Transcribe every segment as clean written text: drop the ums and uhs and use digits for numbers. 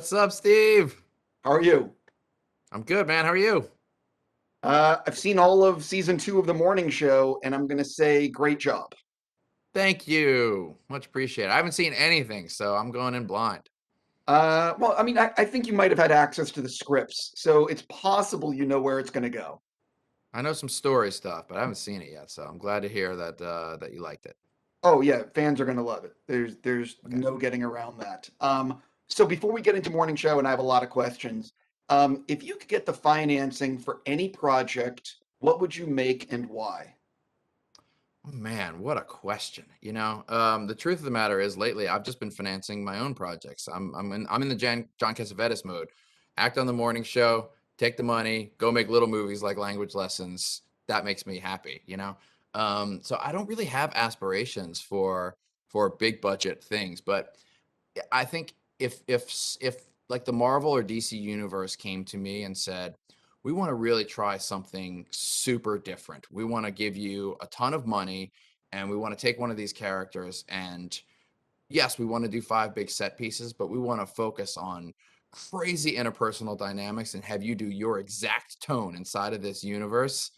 What's up, Steve? How are you? I'm good, man. How are you? I've seen all of season 2 of The Morning Show, and I'm going to say great job. Thank you. Much appreciated. I haven't seen anything, so I'm going in blind. I think you might have had access to the scripts, so it's possible you know where it's going to go. I know some story stuff, but I haven't seen it yet, so I'm glad to hear that you liked it. Oh yeah, fans are going to love it. There's Okay. no getting around that. So before we get into Morning Show, and I have a lot of questions, if you could get the financing for any project, what would you make and why? Oh, man, what a question. The truth of the matter is, lately I've just been financing my own projects. I'm in the John Cassavetes mode. Act on the morning show, take the money, go make little movies like language lessons. That makes me happy. So I don't really have aspirations for big budget things, but I think if like the Marvel or DC universe came to me and said, "We want to really try something super different. We want to give you a ton of money and we want to take one of these characters and yes, we want to do five big set pieces, but we want to focus on crazy interpersonal dynamics and have you do your exact tone inside of this universe."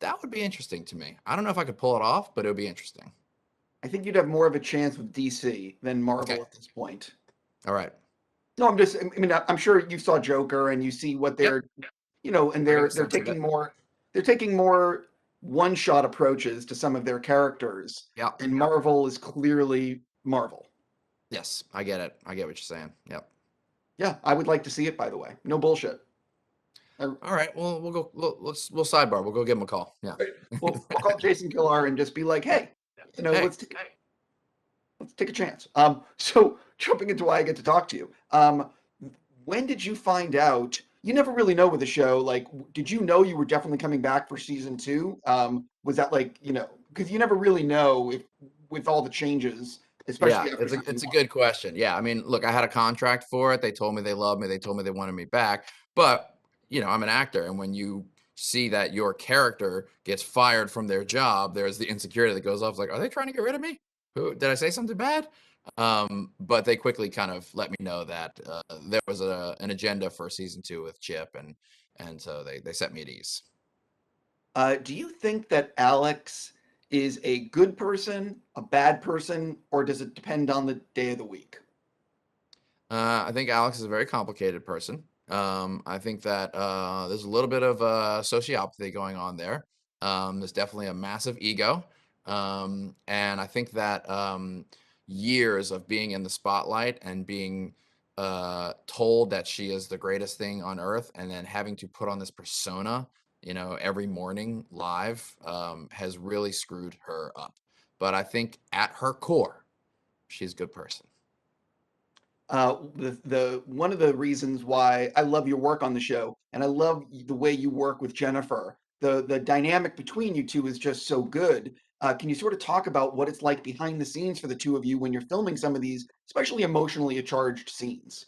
That would be interesting to me. I don't know if I could pull it off, but it would be interesting. I think you'd have more of a chance with DC than Okay. Marvel at this point. All right. No, I'm sure you saw Joker and you see what Yep. and I got a they're sense of it. taking more one-shot approaches to some of their characters, Yeah. and Marvel is clearly Marvel. Yes, I get it. I get what you're saying. Yep. Yeah, I would like to see it, by the way. No bullshit. Uh, All right. Well, we'll go. We'll sidebar. We'll go give him a call. Yeah. right. We'll call Jason Killar and just be like, hey, Hey. let's take a chance. So jumping into why I get to talk to you. When did you find out? You never really know with the show. Like, did you know you were definitely coming back for season two? Was that like, because you never really know if with all the changes, Yeah, especially after it's season a one. good question. Yeah, I mean, look, I had a contract for it. They told me they loved me. They told me they wanted me back. But I'm an actor, and when you see that your character gets fired from their job, there's the insecurity that goes off. It's like, are they trying to get rid of me? Who did I say something bad? But they quickly kind of let me know that there was an agenda for season two with Chip, and so they set me at ease. Do you think that Alex is a good person, a bad person, or does it depend on the day of the week? I think Alex is a very complicated person. I think that there's a little bit of sociopathy going on there. There's definitely a massive ego. And I think that years of being in the spotlight and being told that she is the greatest thing on earth and then having to put on this persona, every morning live has really screwed her up. But I think at her core, she's a good person. The one of the reasons why I love your work on the show, and I love the way you work with Jennifer. The dynamic between you two is just so good. Can you sort of talk about what it's like behind the scenes for the two of you when you're filming some of these, especially emotionally charged scenes?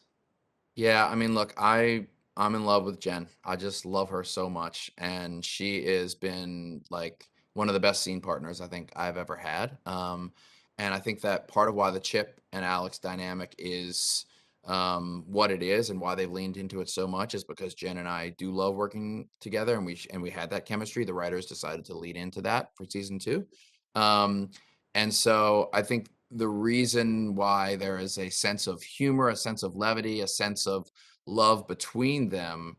Yeah, I mean, look, I'm in love with Jen. I just love her so much, and she has been like one of the best scene partners I think I've ever had. And I think that part of why the Chip and Alex dynamic is what it is, and why they've leaned into it so much, is because Jen and I do love working together, and we had that chemistry. The writers decided to lean into that for season two. Um, and so I think the reason why there is a sense of humor, a sense of levity, a sense of love between them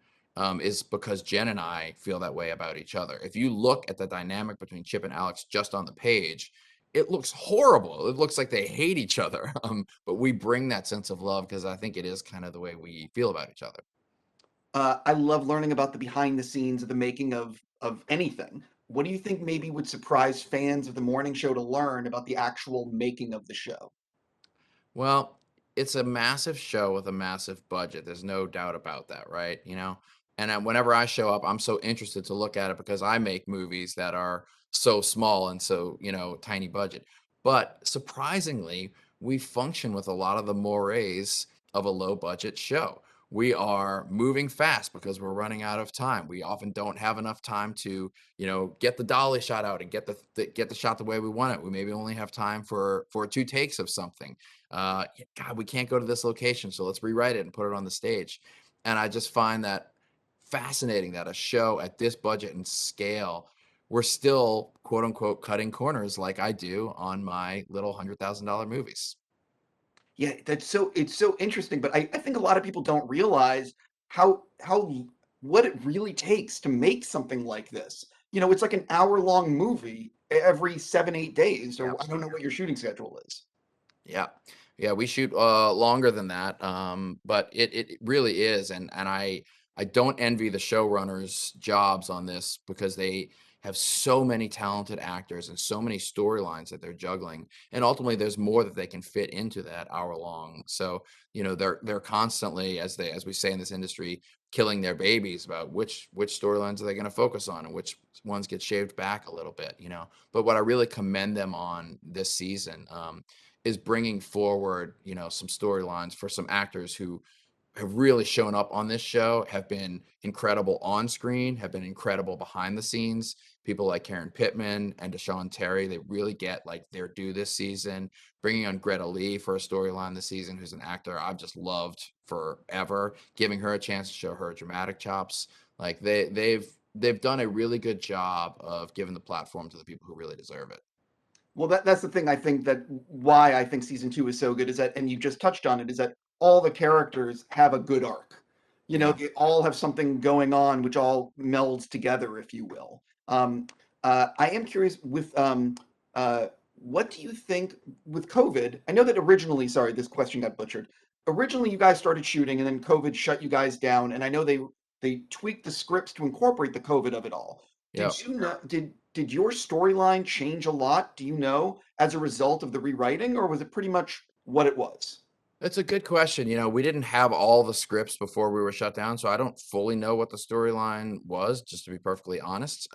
is because Jen and I feel that way about each other. If you look at the dynamic between Chip and Alex just on the page, it looks horrible. It looks like they hate each other. But we bring that sense of love because I think it is kind of the way we feel about each other. I love learning about the behind the scenes of the making of anything. What do you think maybe would surprise fans of the morning show to learn about the actual making of the show? Well, it's a massive show with a massive budget. There's no doubt about that, right? And whenever I show up, I'm so interested to look at it because I make movies that are so small and so, tiny budget. But surprisingly, we function with a lot of the mores of a low budget show. we are moving fast because we're running out of time. We often don't have enough time to, get the dolly shot out and get the shot the way we want it. We maybe only have time for two takes of something. God, we can't go to this location, so let's rewrite it and put it on the stage. And I just find that fascinating that a show at this budget and scale, we're still quote unquote cutting corners like I do on my little $100,000 movies. Yeah, it's so interesting, but I think a lot of people don't realize how what it really takes to make something like this. You know, it's like an hour-long movie every 7, 8 days, Yeah. or I don't know what your shooting schedule is. Yeah. Yeah, we shoot longer than that. But it really is. And I don't envy the showrunners' jobs on this because they have so many talented actors and so many storylines that they're juggling. And ultimately there's more that they can fit into that hour long. So, they're constantly, as we say in this industry, killing their babies about which storylines are they going to focus on and which ones get shaved back a little bit. But what I really commend them on this season, is bringing forward, some storylines for some actors who have really shown up on this show, have been incredible on screen, have been incredible behind the scenes. People like Karen Pittman and Deshaun Terry, they really get like their due this season. Bringing on Greta Lee for a storyline this season, who's an actor I've just loved forever, giving her a chance to show her dramatic chops. Like they've done a really good job of giving the platform to the people who really deserve it. Well, that's the thing I think that why I think season two is so good is that, and you just touched on it, is that all the characters have a good arc. You know, Yeah. they all have something going on, which all melds together, if you will. I am curious with what do you think with COVID? I know that originally, sorry, this question got butchered. Originally, you guys started shooting, and then COVID shut you guys down. And I know they tweaked the scripts to incorporate the COVID of it all. Yeah. Did you know, did your storyline change a lot, do you know, as a result of the rewriting, or was it pretty much what it was? That's a good question. We didn't have all the scripts before we were shut down, so I don't fully know what the storyline was, just to be perfectly honest.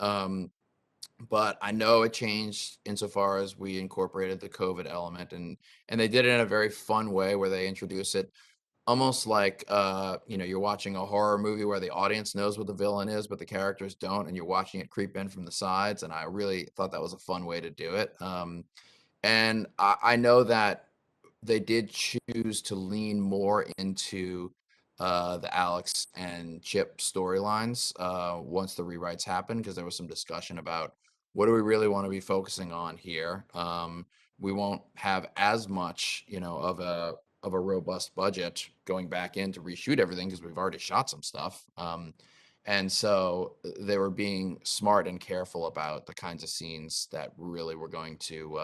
But I know it changed insofar as we incorporated the COVID element, and they did it in a very fun way where they introduce it almost like you're watching a horror movie where the audience knows what the villain is, but the characters don't, and you're watching it creep in from the sides. And I really thought that was a fun way to do it. And I know that they did choose to lean more into the Alex and Chip storylines once the rewrites happened, because there was some discussion about what do we really want to be focusing on here. We won't have as much, of a robust budget going back in to reshoot everything because we've already shot some stuff. And so they were being smart and careful about the kinds of scenes that really were going to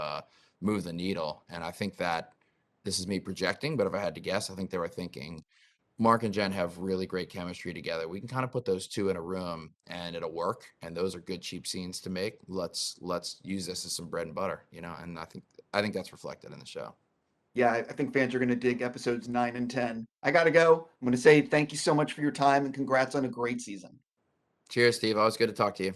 move the needle. And I think that this is me projecting, but if I had to guess, I think they were thinking Mark and Jen have really great chemistry together. We can kind of put those two in a room and it'll work. And those are good, cheap scenes to make. Let's use this as some bread and butter. And I think that's reflected in the show. Yeah, I think fans are going to dig episodes 9 and 10. I got to go. I'm going to say thank you so much for your time and congrats on a great season. Cheers, Steve. Always good to talk to you.